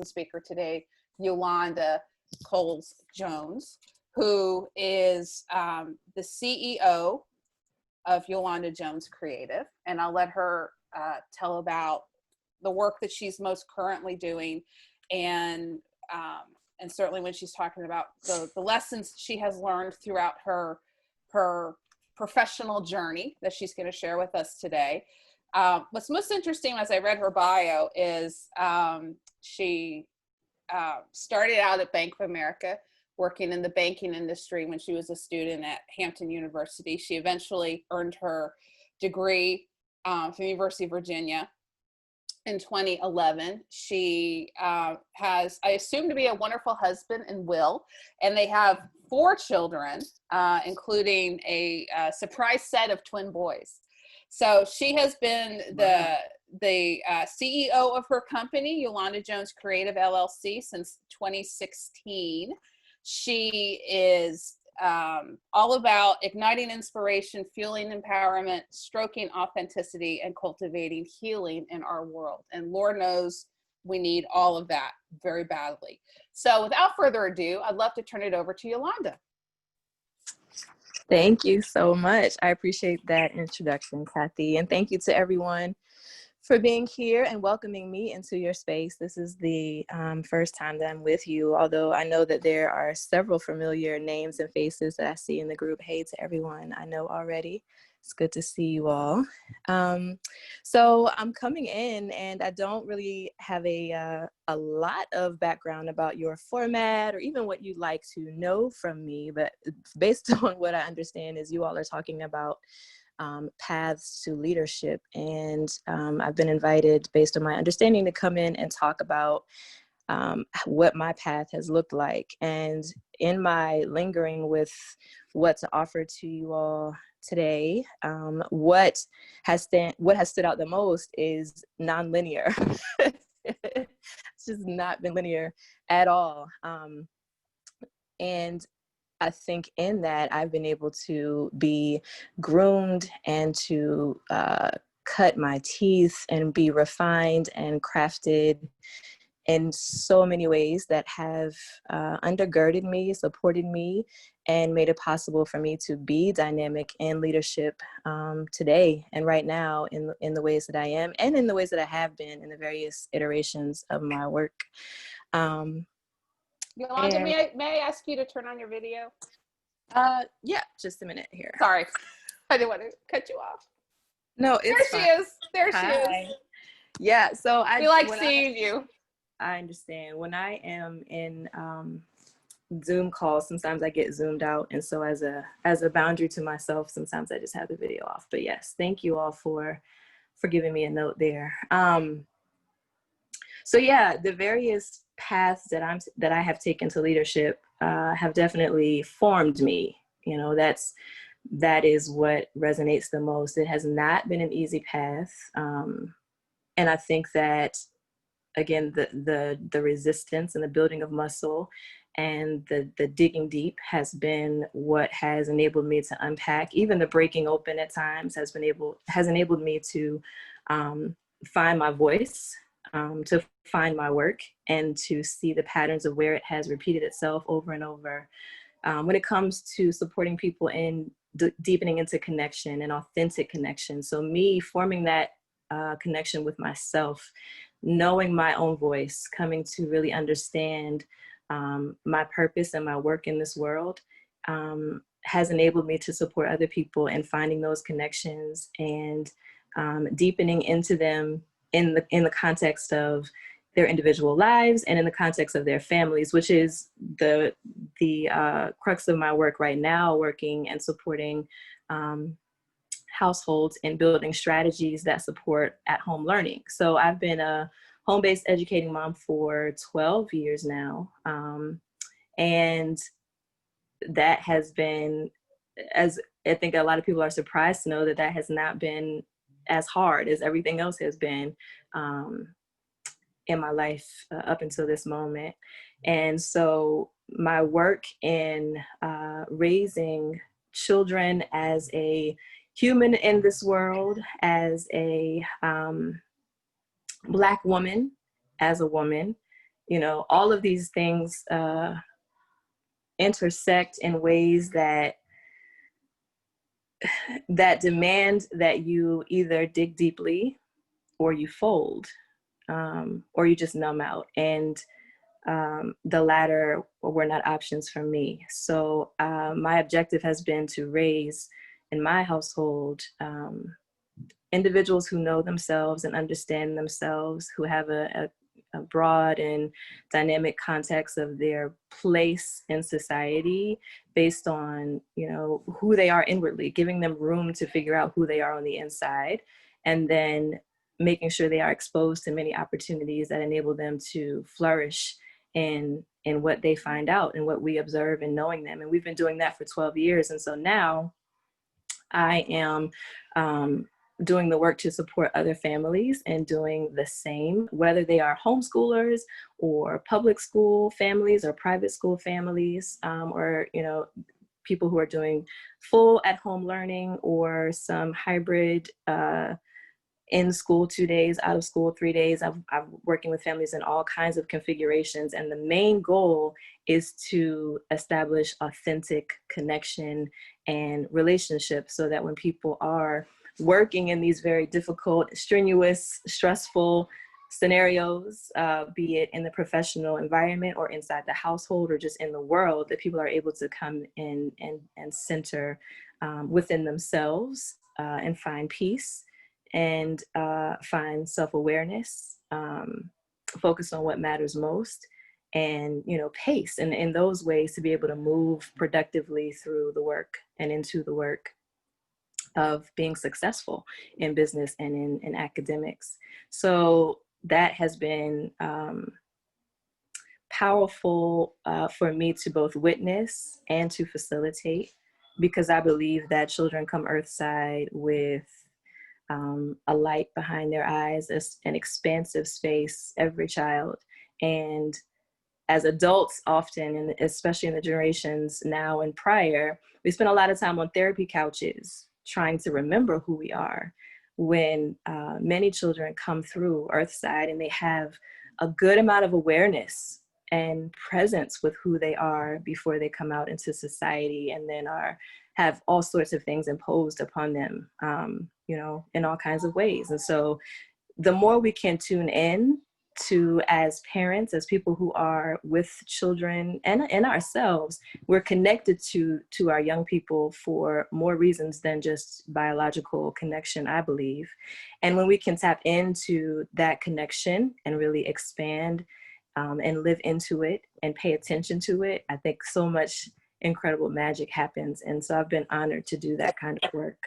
speaker today, Yolonda Coles-Jones, who is the CEO of Yolonda Jones Creative. And I'll let her tell about the work that she's most currently doing, and certainly when she's talking about the lessons she has learned throughout her professional journey that she's going to share with us today. What's most interesting as I read her bio is she started out at Bank of America, working in the banking industry when she was a student at Hampton University. She eventually earned her degree from the University of Virginia in 2011. She has, I assume, to be a wonderful husband and will, and they have 4 children, including a surprise set of twin boys. So she has been the CEO of her company, Yolonda Jones Creative LLC, since 2016. She is all about igniting inspiration, fueling empowerment, stroking authenticity, and cultivating healing in our world. And Lord knows we need all of that very badly. So without further ado, I'd love to turn it over to Yolonda. Thank you so much. I appreciate that introduction, Kathy. And thank you to everyone for being here and welcoming me into your space. This is the first time that I'm with you, although I know that there are several familiar names and faces that I see in the group. Hey to everyone I know already. It's good to see you all. So I'm coming in and I don't really have a lot of background about your format or even what you'd like to know from me, but based on what I understand is you all are talking about paths to leadership. And I've been invited, based on my understanding, to come in and talk about what my path has looked like. And in my lingering with what to offer to you all today, what has stood out the most is nonlinear. It's just not been linear at all. And I think in that I've been able to be groomed and to cut my teeth and be refined and crafted in so many ways that have undergirded me, supported me, and made it possible for me to be dynamic in leadership today and right now in the ways that I am and in the ways that I have been in the various iterations of my work. Yolonda, may I ask you to turn on your video? Yeah, just a minute here. Sorry, I didn't want to cut you off. No, it's fine. There she is. Yeah, so we like seeing you. I understand. When I am in Zoom calls, sometimes I get zoomed out, and so as a boundary to myself, sometimes I just have the video off. But yes, thank you all for giving me a note there. So yeah, the various paths that I have taken to leadership have definitely formed me. You know, that is what resonates the most. It has not been an easy path, and I think that again, the resistance and the building of muscle and the digging deep has been what has enabled me to unpack. Even the breaking open at times has enabled me to find my voice, to find my work, and to see the patterns of where it has repeated itself over and over. When it comes to supporting people in deepening into connection and authentic connection. So me forming that connection with myself, knowing my own voice, coming to really understand my purpose and my work in this world has enabled me to support other people in finding those connections and deepening into them in the context of their individual lives and in the context of their families, which is the crux of my work right now, working and supporting households and building strategies that support at-home learning. So I've been a home-based educating mom for 12 years now. And that has been, as I think a lot of people are surprised to know, that has not been as hard as everything else has been in my life up until this moment. And so my work in raising children as a human in this world, as a Black woman, as a woman, You know, all of these things intersect in ways that demand that you either dig deeply or you fold, or you just numb out. And the latter were not options for me. So my objective has been to raise in my household individuals who know themselves and understand themselves, who have a broad and dynamic context of their place in society based on, you know, who they are inwardly, giving them room to figure out who they are on the inside, and then making sure they are exposed to many opportunities that enable them to flourish in what they find out and what we observe in knowing them. And we've been doing that for 12 years. And so now I am doing the work to support other families and doing the same, whether they are homeschoolers or public school families or private school families, or, you know, people who are doing full at-home learning or some hybrid in school 2 days, out of school 3 days. I'm working with families in all kinds of configurations. And the main goal is to establish authentic connection and relationship so that when people are working in these very difficult, strenuous, stressful scenarios, be it in the professional environment or inside the household or just in the world, that people are able to come in and center within themselves and find peace and find self-awareness, focus on what matters most, and, you know, pace, and in those ways to be able to move productively through the work and into the work of being successful in business and in academics. So that has been powerful for me to both witness and to facilitate, because I believe that children come earthside with a light behind their eyes, an expansive space, every child. And as adults often, and especially in the generations now and prior, we spend a lot of time on therapy couches trying to remember who we are, when many children come through earthside and they have a good amount of awareness and presence with who they are before they come out into society, and then have all sorts of things imposed upon them, you know, in all kinds of ways. And so the more we can tune in to, as parents, as people who are with children and ourselves, we're connected to our young people for more reasons than just biological connection, I believe. And when we can tap into that connection and really expand and live into it and pay attention to it, I think so much incredible magic happens. And so I've been honored to do that kind of work.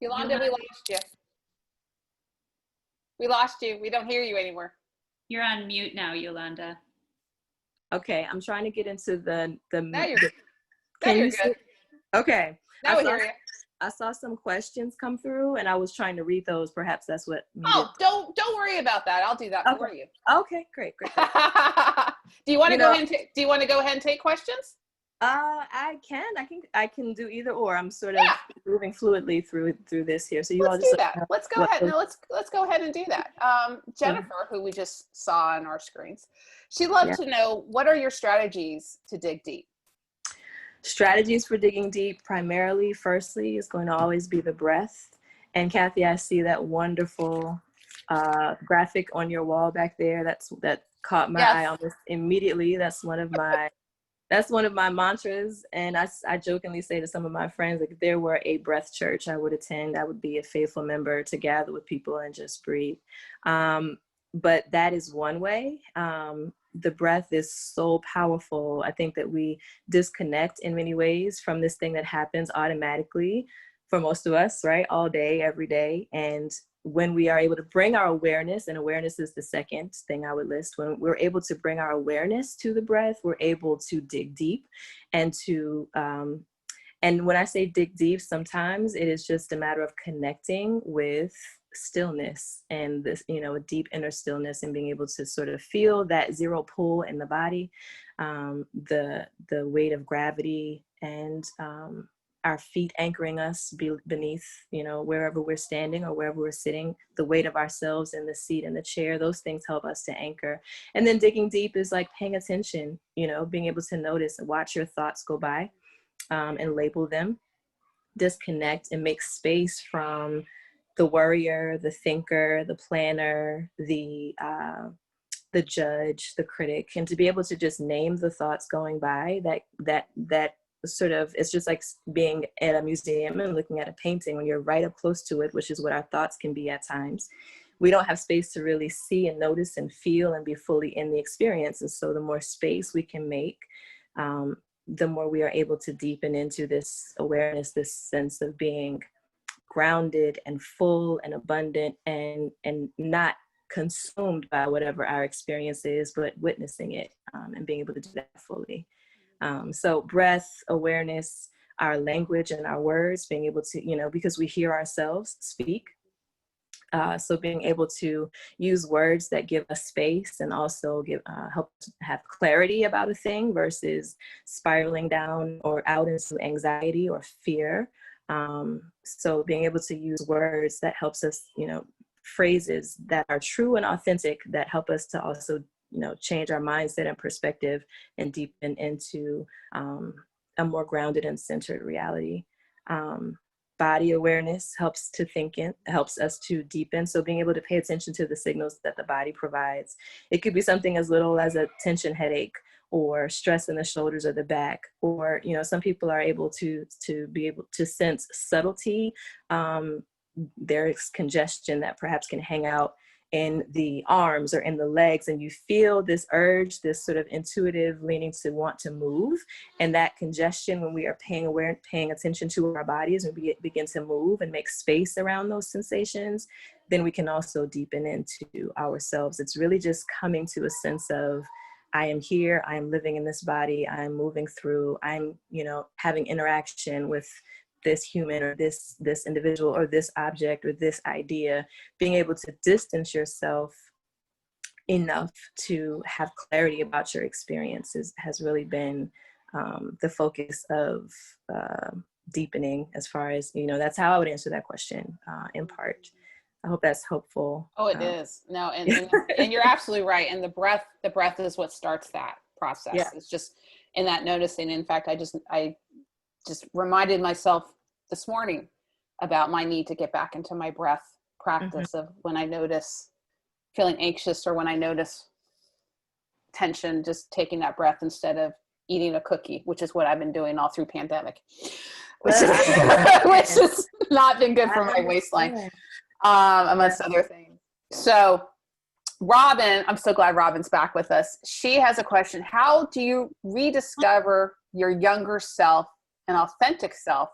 Yolanda, we lost you. We lost you. We don't hear you anymore. You're on mute now, Yolanda. Okay, I'm trying to get into the Now you're, can you're you good. see? Okay. Now we hear you. I saw some questions come through and I was trying to read those. Perhaps that's what Oh, don't worry about that. I'll do that for you. Okay, great. Do you want to go ahead and do you want to go ahead and take questions? I can do either or. I'm sort of moving fluidly through this here. So let's do that. Let's go ahead. No, let's go ahead and do that. Jennifer, who we just saw on our screens, she'd love to know, what are your strategies to dig deep? Strategies for digging deep, primarily, firstly, is going to always be the breath. And Kathy, I see that wonderful graphic on your wall back there. That caught my eye almost immediately. That's one of my mantras. And I jokingly say to some of my friends, like, if there were a breath church I would attend, I would be a faithful member to gather with people and just breathe. But that is one way. The breath is so powerful. I think that we disconnect in many ways from this thing that happens automatically for most of us, right? All day, every day. And when we are able to bring our awareness, and awareness is the second thing I would list, when we're able to bring our awareness to the breath, we're able to dig deep and to, and when I say dig deep, sometimes it is just a matter of connecting with stillness and this, a deep inner stillness, and being able to sort of feel that zero pull in the body, the weight of gravity, and our feet anchoring us beneath, wherever we're standing or wherever we're sitting, the weight of ourselves in the seat and the chair, those things help us to anchor. And then digging deep is like paying attention, being able to notice and watch your thoughts go by, and label them, disconnect, and make space from the worrier, the thinker, the planner, the judge, the critic, and to be able to just name the thoughts going by. That sort of, it's just like being at a museum and looking at a painting. When you're right up close to it, which is what our thoughts can be at times, we don't have space to really see and notice and feel and be fully in the experience. And so the more space we can make, the more we are able to deepen into this awareness, this sense of being grounded and full and abundant, and not consumed by whatever our experience is, but witnessing it, and being able to do that fully. So breath, awareness, our language and our words, being able to, because we hear ourselves speak. So being able to use words that give us space and also help have clarity about a thing versus spiraling down or out into anxiety or fear. So being able to use words that helps us, phrases that are true and authentic, that help us to also, change our mindset and perspective and deepen into a more grounded and centered reality. Body awareness helps us to deepen. So being able to pay attention to the signals that the body provides. It could be something as little as a tension headache or stress in the shoulders or the back, or, some people are able to be able to sense subtlety. There is congestion that perhaps can hang out in the arms or in the legs, and you feel this urge, this sort of intuitive leaning to want to move. And that congestion, when we are paying attention to our bodies, and we begin to move and make space around those sensations, then we can also deepen into ourselves. It's really just coming to a sense of, I am here, I am living in this body, I'm moving through, I'm, having interaction with this human or this individual or this object or this idea. Being able to distance yourself enough to have clarity about your experiences has really been the focus of deepening, as far as, that's how I would answer that question in part. I hope that's helpful. Oh, it is. No, and you're absolutely right. And the breath is what starts that process. Yeah. It's just in that noticing. In fact, I just reminded myself this morning about my need to get back into my breath practice, of when I notice feeling anxious or when I notice tension, just taking that breath instead of eating a cookie, which is what I've been doing all through pandemic, which has not been good for my waistline, amongst other things. So Robin, I'm so glad Robin's back with us. She has a question. How do you rediscover your younger self and authentic self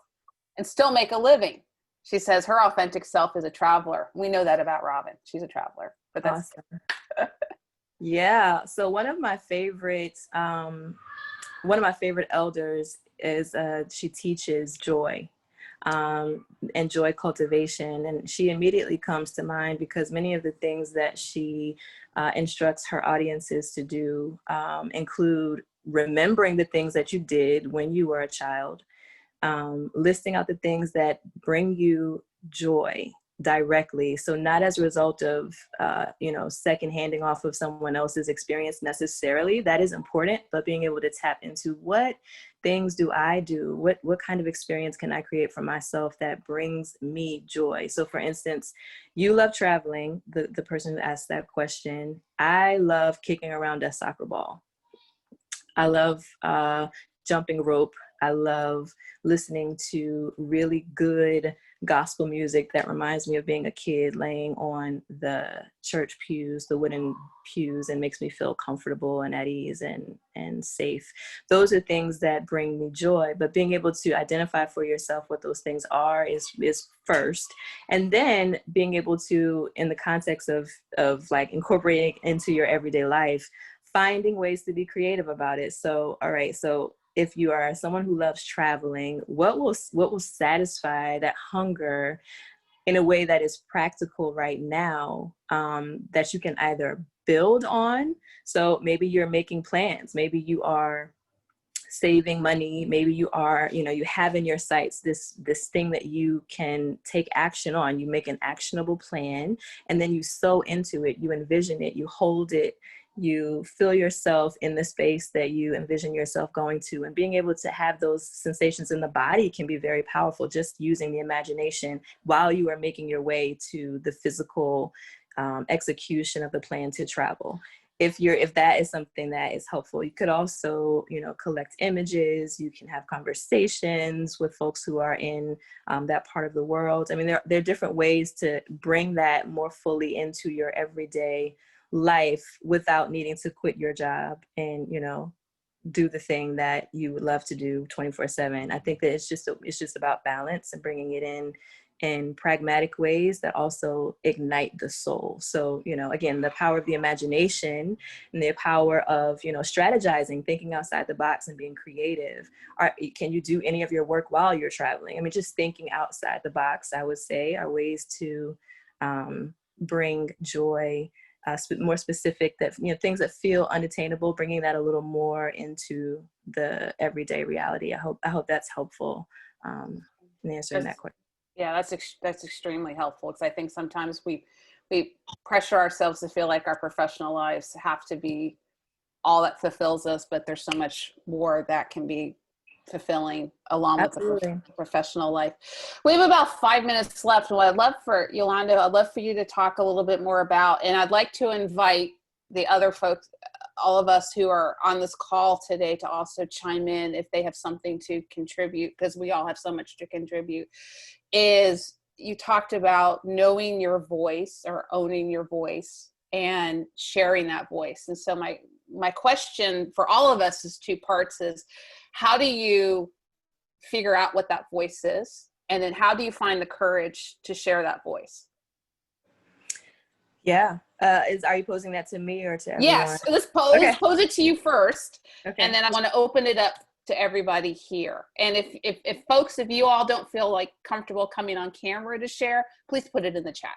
and still make a living? She says her authentic self is a traveler. We know that about Robin. She's a traveler. But that's awesome. Yeah. So one of my favorite elders is she teaches joy, and joy cultivation. And she immediately comes to mind because many of the things that she instructs her audiences to do include remembering the things that you did when you were a child, listing out the things that bring you joy directly. So not as a result of, second handing off of someone else's experience necessarily. That is important, but being able to tap into what things do I do? What kind of experience can I create for myself that brings me joy? So for instance, you love traveling, the person who asked that question. I love kicking around a soccer ball. I love jumping rope. I love listening to really good gospel music that reminds me of being a kid laying on the church pews, the wooden pews, and makes me feel comfortable and at ease and safe. Those are things that bring me joy, but being able to identify for yourself what those things are is first. And then being able to, in the context of like incorporating into your everyday life, finding ways to be creative about it. So, all right, so if you are someone who loves traveling, what will satisfy that hunger in a way that is practical right now, that you can either build on. So maybe you're making plans, maybe you are saving money, maybe you are, you have in your sights this thing that you can take action on. You make an actionable plan, and then you sow into it, you envision it, you hold it, you feel yourself in the space that you envision yourself going to. And being able to have those sensations in the body can be very powerful, just using the imagination while you are making your way to the physical execution of the plan to travel. If that is something that is helpful, you could also, collect images. You can have conversations with folks who are in that part of the world. I mean, there are different ways to bring that more fully into your everyday life without needing to quit your job and, do the thing that you would love to do 24/7. I think that it's just about balance and bringing it in pragmatic ways that also ignite the soul. So, again, the power of the imagination and the power of, strategizing, thinking outside the box and being creative. Can you do any of your work while you're traveling? I mean, just thinking outside the box, I would say, are ways to bring joy, more specific, that, things that feel unattainable, bringing that a little more into the everyday reality. I hope that's helpful in answering that question. Yeah, that's extremely helpful, because I think sometimes we pressure ourselves to feel like our professional lives have to be all that fulfills us, but there's so much more that can be fulfilling along Absolutely. with the professional life. We have about 5 minutes left. And what I'd love for Yolanda, I'd love for you to talk a little bit more about, and I'd like to invite the other folks, all of us who are on this call today, to also chime in if they have something to contribute, because we all have so much to contribute. Is you talked about knowing your voice, or owning your voice, and sharing that voice. And so my question for all of us is two parts: is how do you figure out what that voice is? And then how do you find the courage to share that voice? Yeah. Are you posing that to me or to everyone? Yes. Let's pose it to you first. Okay. And then I want to open it up to everybody here. And if folks, if you all don't feel like comfortable coming on camera to share, please put it in the chat.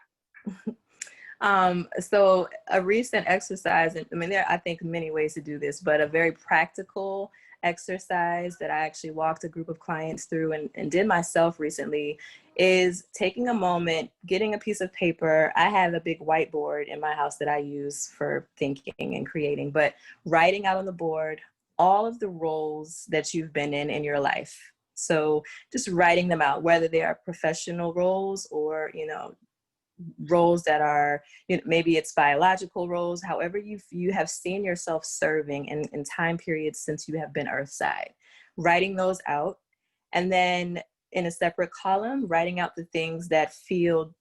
So a recent exercise, and I mean, there are, I think, many ways to do this, but a very practical exercise that I actually walked a group of clients through and did myself recently is taking a moment, getting a piece of paper. I have a big whiteboard in my house that I use for thinking and creating, but writing out on the board all of the roles that you've been in your life. So just writing them out, whether they are professional roles or, roles that are, maybe it's biological roles, however you have seen yourself serving in time periods since you have been earthside, writing those out. And then in a separate column, writing out the things that feel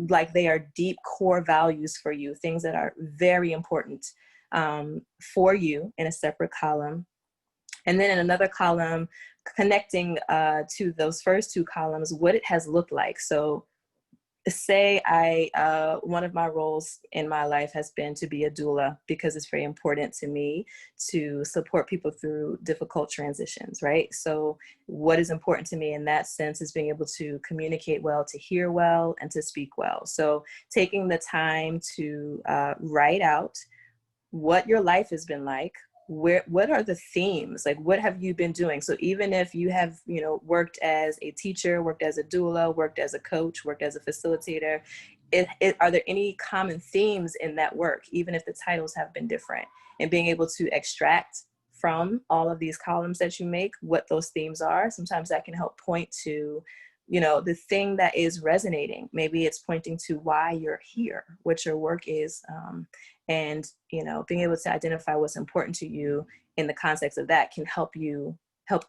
like they are deep core values for you, things that are very important for you, in a separate column. And then in another column, connecting to those first two columns, what it has looked like. So say one of my roles in my life has been to be a doula, because it's very important to me to support people through difficult transitions, right? So what is important to me in that sense is being able to communicate well, to hear well, and to speak well. So taking the time to write out what your life has been like, what are the themes, like what have you been doing? So even if you have, worked as a teacher, worked as a doula, worked as a coach, worked as a facilitator, are there any common themes in that work, even if the titles have been different? And being able to extract from all of these columns that you make what those themes are, sometimes that can help point to, the thing that is resonating. Maybe it's pointing to why you're here, what your work is, and being able to identify what's important to you in the context of that can help cue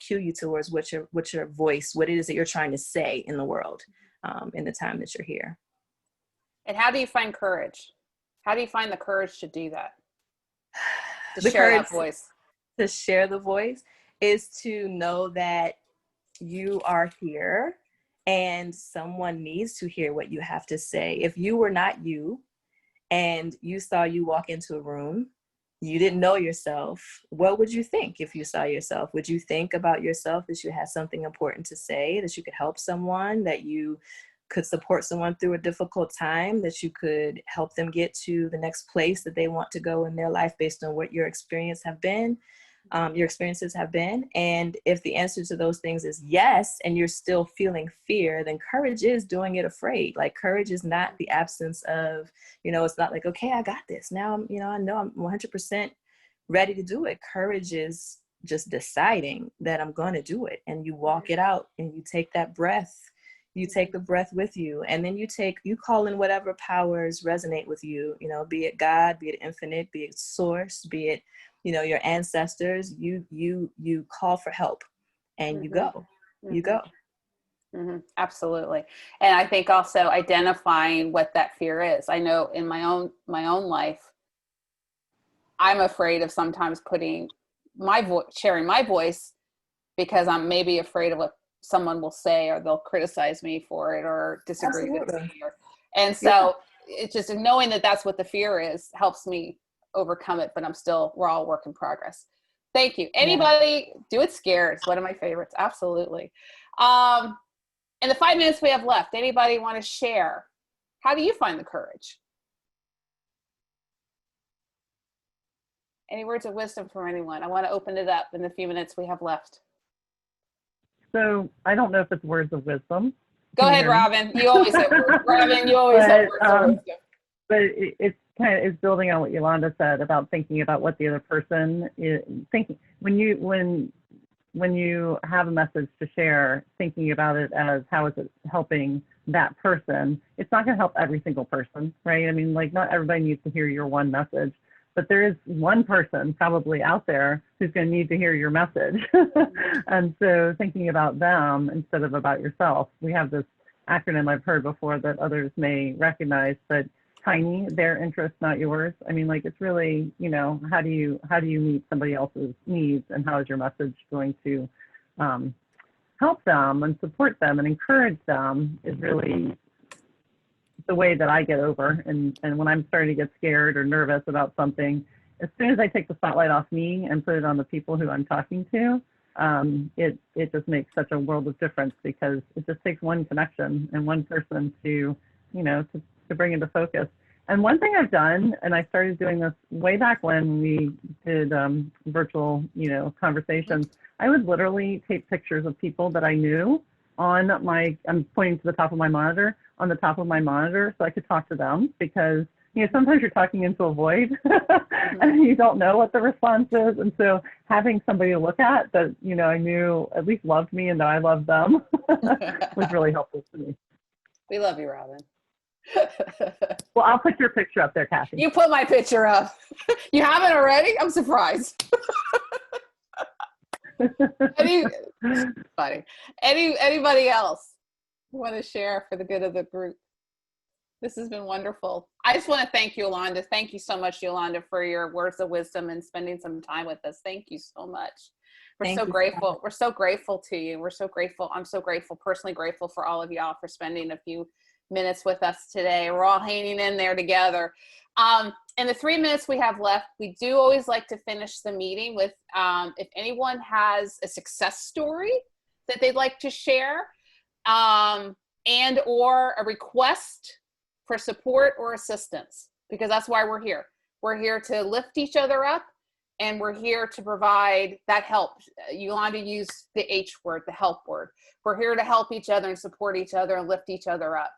you towards what your voice, what it is that you're trying to say in the world, in the time that you're here. And how do you find courage? How do you find the courage to do that? To share the voice is to know that you are here and someone needs to hear what you have to say. If you were not you, and you saw you walk into a room, you didn't know yourself, what would you think if you saw yourself? Would you think about yourself that you had something important to say, that you could help someone, that you could support someone through a difficult time, that you could help them get to the next place that they want to go in their life based on what your experiences have been. And if the answer to those things is yes, and you're still feeling fear, then courage is doing it afraid. Like, courage is not the absence of, it's not like, okay, I got this. Now I know I'm 100% ready to do it. Courage is just deciding that I'm going to do it. And you walk it out, and you take that breath. You take the breath with you, and then you call in whatever powers resonate with you, be it God, be it infinite, be it source, be it, your ancestors. You call for help, and you go. Absolutely. And I think also identifying what that fear is. I know in my own life, I'm afraid of sometimes putting sharing my voice, because I'm maybe afraid of what someone will say, or they'll criticize me for it, or disagree with me. And so it's just knowing that that's what the fear is helps me overcome it, but we're all work in progress. Thank you. Anybody do it scared? It's one of my favorites. Absolutely. In the 5 minutes we have left, anybody want to share? How do you find the courage? Any words of wisdom from anyone? I want to open it up in the few minutes we have left. So I don't know if it's words of wisdom. Go ahead, Robin. You always have words. Robin, you always have words of wisdom. But it's building on what Yolanda said about thinking about what the other person is thinking. When you have a message to share, thinking about it as how is it helping that person. It's not going to help every single person, right? I mean, like, not everybody needs to hear your one message, but there is one person probably out there who's going to need to hear your message. And so thinking about them instead of about yourself. We have this acronym I've heard before that others may recognize, but tiny, their interest, not yours. I mean, like, it's really, how do you meet somebody else's needs, and how is your message going to help them and support them and encourage them is really the way that I get over. And when I'm starting to get scared or nervous about something, as soon as I take the spotlight off me and put it on the people who I'm talking to, it just makes such a world of difference, because it just takes one connection and one person to bring into focus. And one thing I've done, and I started doing this way back when we did virtual, conversations, I would literally take pictures of people that I knew I'm pointing to the top of my monitor, on the top of my monitor, so I could talk to them, because, sometimes you're talking into a void and you don't know what the response is. And so having somebody to look at that, I knew at least loved me and that I loved them was really helpful to me. We love you, Robin. Well, I'll put your picture up there, Kathy. You put my picture up. You haven't already? I'm surprised. Funny. Anybody else want to share for the good of the group? This has been wonderful. I just want to thank Yolanda. Thank you so much, Yolanda, for your words of wisdom and spending some time with us. Thank you so much. We're so grateful. We're so grateful to you. We're so grateful. I'm so grateful, personally grateful for all of y'all for spending a few minutes with us today. We're all hanging in there together. In the 3 minutes we have left, we do always like to finish the meeting with, if anyone has a success story that they'd like to share, and or a request for support or assistance, because that's why we're here. We're here to lift each other up, and we're here to provide that help. Yolanda used the H word, the help word. We're here to help each other and support each other and lift each other up.